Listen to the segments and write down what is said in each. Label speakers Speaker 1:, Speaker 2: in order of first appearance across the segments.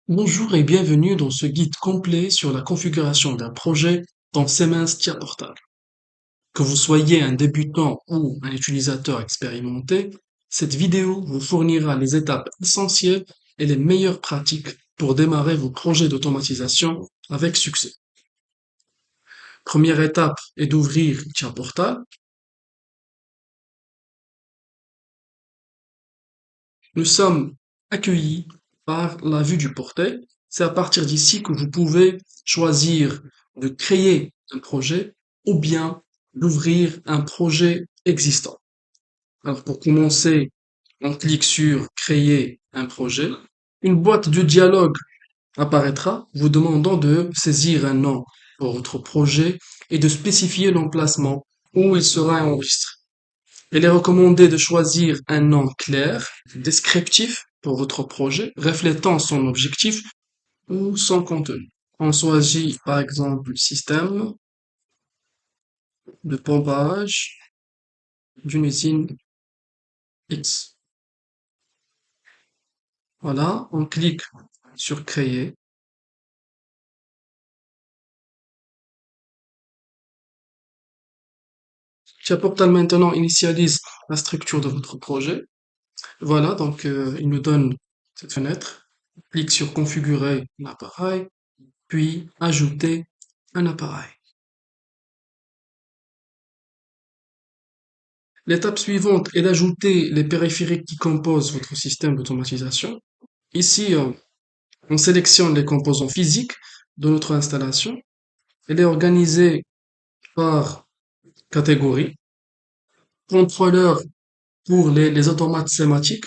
Speaker 1: Bonjour et bienvenue dans ce guide complet sur la configuration d'un projet dans Siemens TIA-Portal. Que vous soyez un débutant ou un utilisateur expérimenté, cette vidéo vous fournira les étapes essentielles et les meilleures pratiques pour démarrer vos projets d'automatisation avec succès. Première étape est d'ouvrir TIA-Portal. Nous sommes accueillis par la vue du portail. C'est à partir d'ici que vous pouvez choisir de créer un projet ou bien d'ouvrir un projet existant. Alors pour commencer, on clique sur créer un projet. Une boîte de dialogue apparaîtra vous demandant de saisir un nom pour votre projet et de spécifier l'emplacement où il sera enregistré. Il est recommandé de choisir un nom clair, descriptif pour votre projet, reflétant son objectif ou son contenu. On choisit par exemple système de pompage d'une usine X. Voilà, on clique sur créer. Portal maintenant initialise la structure de votre projet. Voilà, donc il nous donne cette fenêtre. On clique sur configurer l'appareil, puis ajouter un appareil. L'étape suivante est d'ajouter les périphériques qui composent votre système d'automatisation. Ici, on sélectionne les composants physiques de notre installation. Elle est organisée par catégorie. Contrôleur pour les automates schématiques.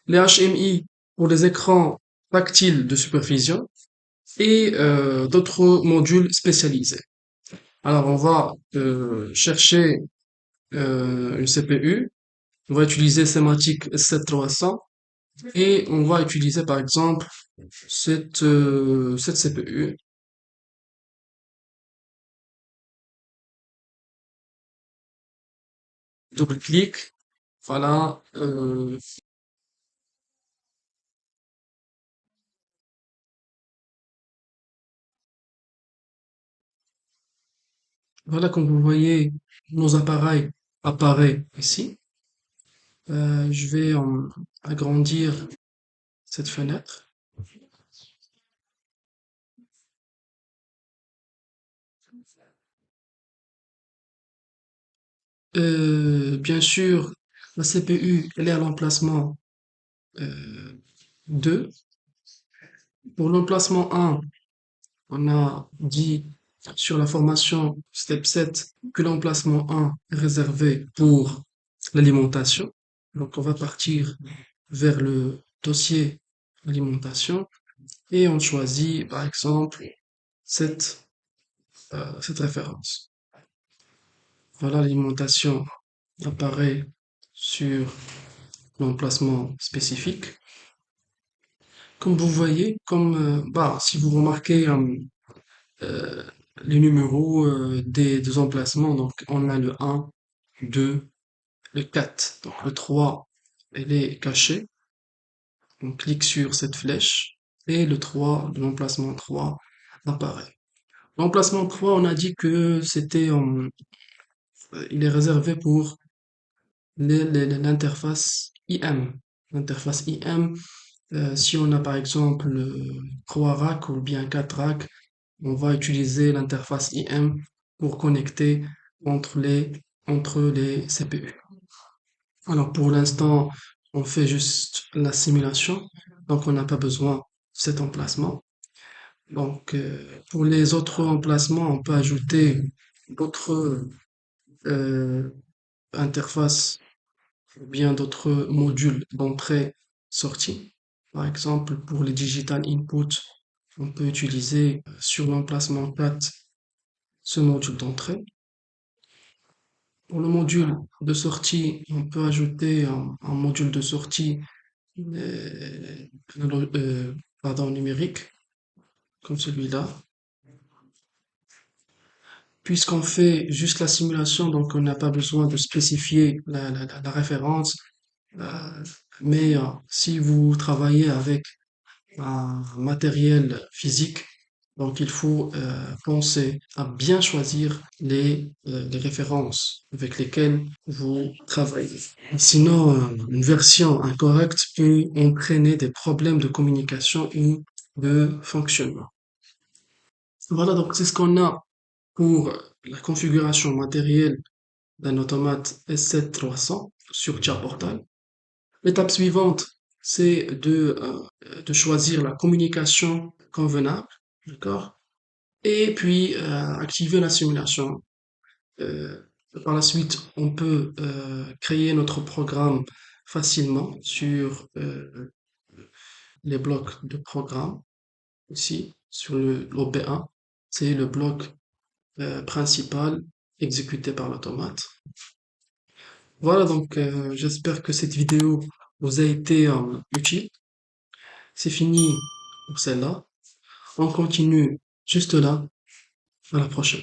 Speaker 1: Les HMI pour les écrans tactiles de supervision. Et d'autres modules spécialisés. Alors, on va chercher une CPU. On va utiliser Sématique S7300. Et on va utiliser par exemple cette CPU. Double-clic. Voilà. Voilà, comme vous voyez, nos appareils apparaissent ici. Je vais agrandir cette fenêtre. Bien sûr, la CPU, elle est à l'emplacement 2. Pour l'emplacement 1, on a dit sur la formation Step 7 que l'emplacement 1 est réservé pour l'alimentation. Donc on va partir vers le dossier alimentation et on choisit par exemple cette, cette référence. Voilà, l'alimentation apparaît sur l'emplacement spécifique. Comme vous voyez, si vous remarquez euh, les numéros des emplacements, donc on a le 1, 2, le 4. Donc le 3, il est caché. On clique sur cette flèche et le 3, l'emplacement 3 apparaît. L'emplacement 3, on a dit que il est réservé pour l'interface IM. L'interface IM, si on a par exemple 3 racks ou bien 4 racks, on va utiliser l'interface IM pour connecter entre les, entre les CPU. Alors pour l'instant, on fait juste la simulation, donc on n'a pas besoin de cet emplacement. Donc pour les autres emplacements, on peut ajouter d'autres euh, interfaces ou bien d'autres modules d'entrée-sortie. Par exemple, pour les digital input, on peut utiliser sur l'emplacement 4 ce module d'entrée. Pour le module de sortie, on peut ajouter un module de sortie euh, numérique, comme celui-là. Puisqu'on fait juste la simulation, donc on n'a pas besoin de spécifier la référence. Euh, mais si vous travaillez avec un matériel physique. Donc, il faut penser à bien choisir les références avec lesquelles vous travaillez. Sinon, une version incorrecte peut entraîner des problèmes de communication ou de fonctionnement. Voilà, donc c'est ce qu'on a pour la configuration matérielle d'un automate S7300 sur Portal. L'étape suivante, c'est de choisir la communication convenable, d'accord? Et puis activer la simulation. Euh, Par la suite, on peut créer notre programme facilement sur les blocs de programme. Ici, sur le l'OB1, c'est le bloc principal exécuté par l'automate. Voilà, donc j'espère que cette vidéo vous a été utile. C'est fini pour celle-là. On continue juste là. À la prochaine.